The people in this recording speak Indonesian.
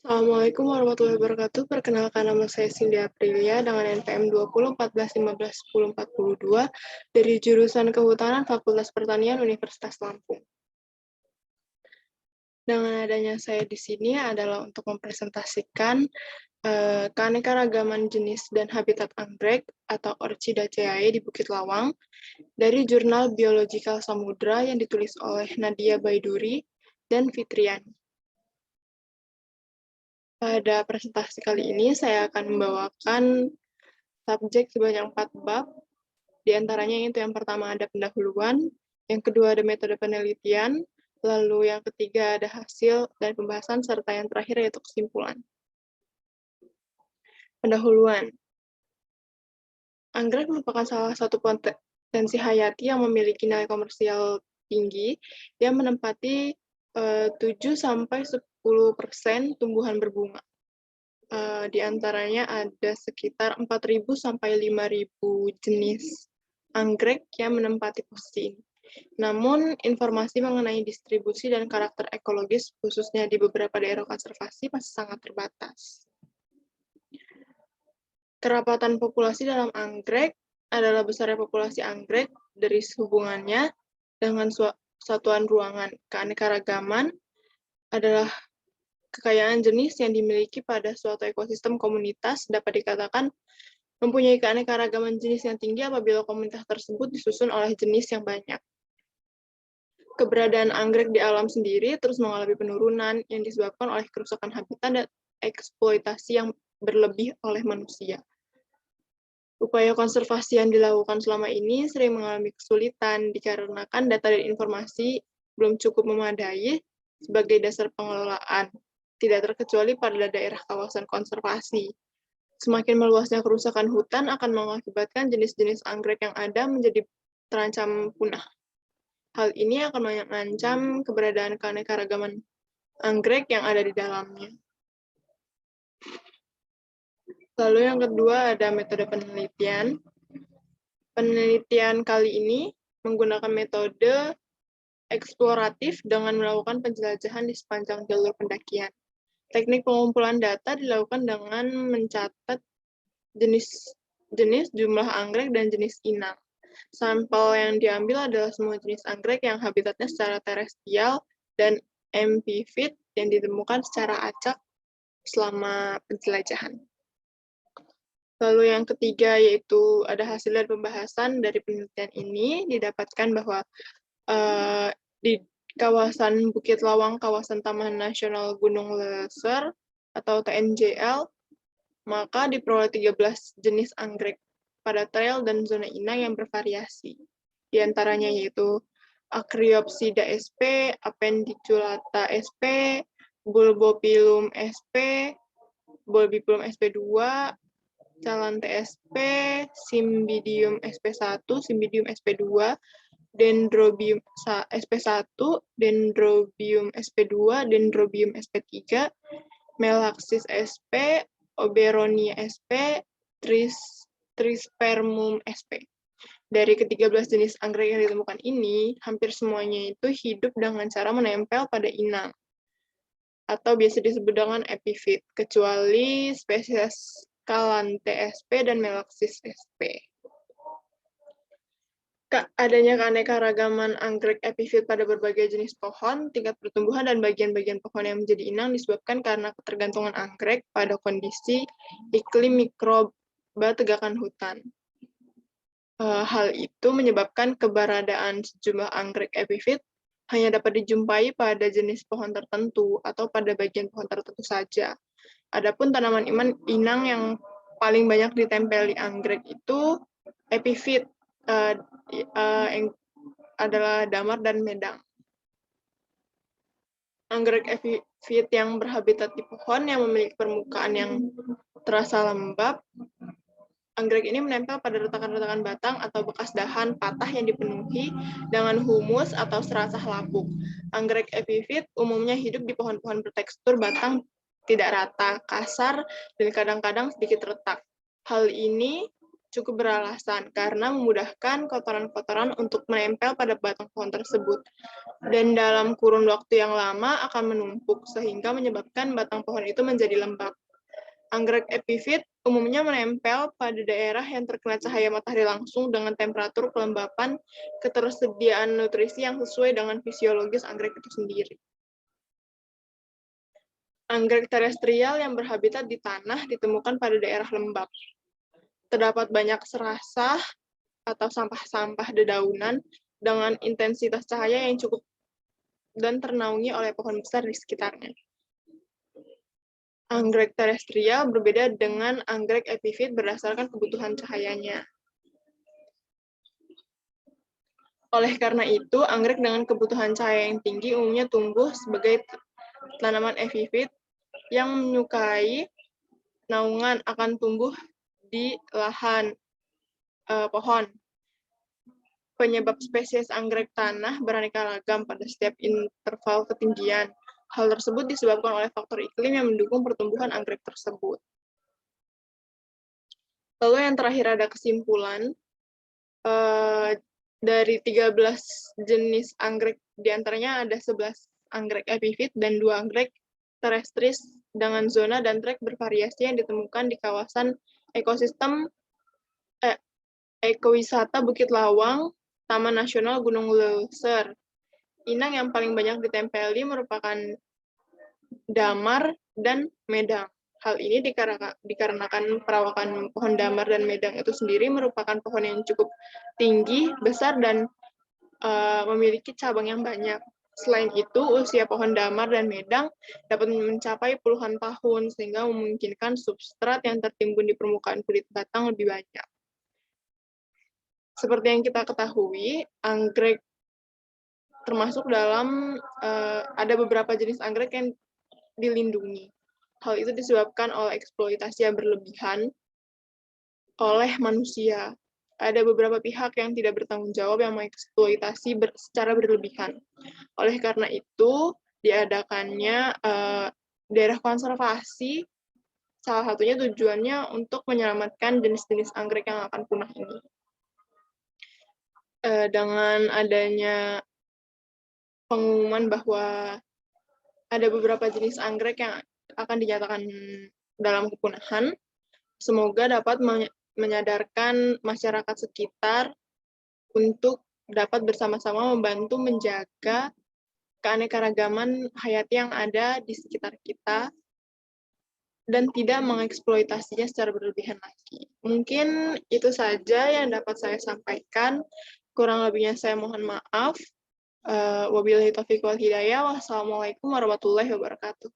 Assalamualaikum warahmatullahi wabarakatuh. Perkenalkan nama saya Cindy Aprilia dengan NPM 20 14 15 10 42 dari jurusan Kehutanan Fakultas Pertanian Universitas Lampung. Dengan adanya saya di sini adalah untuk mempresentasikan keanekaragaman jenis dan habitat anggrek atau Orchidaceae di Bukit Lawang dari Jurnal Biological Samudra yang ditulis oleh Nadia Baiduri dan Fitriani. Pada presentasi kali ini, saya akan membawakan subjek sebanyak 4 bab, diantaranya itu yang pertama ada pendahuluan, yang kedua ada metode penelitian, lalu yang ketiga ada hasil dan pembahasan, serta yang terakhir yaitu kesimpulan. Pendahuluan. Anggrek merupakan salah satu potensi hayati yang memiliki nilai komersial tinggi, yang menempati 7-10% tumbuhan berbunga. Di antaranya ada sekitar 4.000 sampai 5.000 jenis anggrek yang menempati posisi ini. Namun, informasi mengenai distribusi dan karakter ekologis, khususnya di beberapa daerah konservasi, masih sangat terbatas. Kerapatan populasi dalam anggrek adalah besarnya populasi anggrek dari hubungannya dengan satuan ruangan. Keanekaragaman adalah kekayaan jenis yang dimiliki pada suatu ekosistem komunitas dapat dikatakan mempunyai keanekaragaman jenis yang tinggi apabila komunitas tersebut disusun oleh jenis yang banyak. Keberadaan anggrek di alam sendiri terus mengalami penurunan yang disebabkan oleh kerusakan habitat dan eksploitasi yang berlebih oleh manusia. Upaya konservasi yang dilakukan selama ini sering mengalami kesulitan dikarenakan data dan informasi belum cukup memadai sebagai dasar pengelolaan, tidak terkecuali pada daerah kawasan konservasi. Semakin meluasnya kerusakan hutan akan mengakibatkan jenis-jenis anggrek yang ada menjadi terancam punah. Hal ini akan mengancam keberadaan keanekaragaman anggrek yang ada di dalamnya. Lalu yang kedua ada metode penelitian. Penelitian kali ini menggunakan metode eksploratif dengan melakukan penjelajahan di sepanjang jalur pendakian. Teknik pengumpulan data dilakukan dengan mencatat jenis, jumlah anggrek, dan jenis inang. Sampel yang diambil adalah semua jenis anggrek yang habitatnya secara terestrial dan epifit yang ditemukan secara acak selama penjelajahan. Lalu yang ketiga yaitu ada hasil dan pembahasan dari penelitian ini, didapatkan bahwa di kawasan Bukit Lawang, kawasan Taman Nasional Gunung Leser atau TNJL, maka diperoleh 13 jenis anggrek pada trail dan zona inang yang bervariasi. Di antaranya yaitu Acryopsida sp, Appendiculata sp, Bulbopilum sp, Bulbipilum sp2, Calanthe sp, Cymbidium sp1, Cymbidium sp2, Dendrobium sp1, Dendrobium sp2, Dendrobium sp3, Melaxis sp, Oberonia sp, Trispermum sp. Dari ke-13 jenis anggrek yang ditemukan ini, hampir semuanya itu hidup dengan cara menempel pada inang, atau biasa disebut dengan epifit, kecuali spesies Calanthe sp dan Melaxis sp. Adanya keanekaragaman anggrek epifit pada berbagai jenis pohon, tingkat pertumbuhan dan bagian-bagian pohon yang menjadi inang disebabkan karena ketergantungan anggrek pada kondisi iklim mikroba tegakan hutan. Hal itu menyebabkan keberadaan sejumlah anggrek epifit hanya dapat dijumpai pada jenis pohon tertentu atau pada bagian pohon tertentu saja. Adapun tanaman inang yang paling banyak ditempeli anggrek itu epifit, yang adalah damar dan medang. Anggrek epifit yang berhabitat di pohon yang memiliki permukaan yang terasa lembab, anggrek ini menempel pada retakan-retakan batang atau bekas dahan patah yang dipenuhi dengan humus atau serasah lapuk. Anggrek epifit umumnya hidup di pohon-pohon bertekstur batang tidak rata, kasar, dan kadang-kadang sedikit retak. Hal ini cukup beralasan karena memudahkan kotoran-kotoran untuk menempel pada batang pohon tersebut. Dan dalam kurun waktu yang lama akan menumpuk sehingga menyebabkan batang pohon itu menjadi lembab. Anggrek epifit umumnya menempel pada daerah yang terkena cahaya matahari langsung dengan temperatur kelembapan ketersediaan nutrisi yang sesuai dengan fisiologis anggrek itu sendiri. Anggrek terestrial yang berhabitat di tanah ditemukan pada daerah lembab. Terdapat banyak serasah atau sampah-sampah dedaunan dengan intensitas cahaya yang cukup dan ternaungi oleh pohon besar di sekitarnya. Anggrek terestrial berbeda dengan anggrek epifit berdasarkan kebutuhan cahayanya. Oleh karena itu, anggrek dengan kebutuhan cahaya yang tinggi umumnya tumbuh sebagai tanaman epifit yang menyukai naungan akan tumbuh di lahan pohon. Penyebab spesies anggrek tanah beraneka ragam pada setiap interval ketinggian. Hal tersebut disebabkan oleh faktor iklim yang mendukung pertumbuhan anggrek tersebut. Lalu yang terakhir ada kesimpulan. Dari 13 jenis anggrek, diantaranya ada 11 anggrek epifit dan 2 anggrek terestris dengan zona dan trek bervariasi yang ditemukan di kawasan ekowisata Bukit Lawang, Taman Nasional Gunung Leuser. Inang yang paling banyak ditempeli merupakan damar dan medang. Hal ini dikarenakan perawakan pohon damar dan medang itu sendiri merupakan pohon yang cukup tinggi, besar, dan memiliki cabang yang banyak. Selain itu, usia pohon damar dan medang dapat mencapai puluhan tahun, sehingga memungkinkan substrat yang tertimbun di permukaan kulit batang lebih banyak. Seperti yang kita ketahui, anggrek termasuk dalam ada beberapa jenis anggrek yang dilindungi. Hal itu disebabkan oleh eksploitasi yang berlebihan oleh manusia. Ada beberapa pihak yang tidak bertanggung jawab yang mengeksploitasi secara berlebihan. Oleh karena itu, diadakannya daerah konservasi, salah satunya tujuannya untuk menyelamatkan jenis-jenis anggrek yang akan punah ini. Dengan adanya pengumuman bahwa ada beberapa jenis anggrek yang akan dinyatakan dalam kepunahan, semoga dapat menyadarkan masyarakat sekitar untuk dapat bersama-sama membantu menjaga keanekaragaman hayati yang ada di sekitar kita dan tidak mengeksploitasinya secara berlebihan lagi. Mungkin itu saja yang dapat saya sampaikan. Kurang lebihnya saya mohon maaf. Wabillahi taufiq wal hidayah. Wassalamualaikum warahmatullahi wabarakatuh.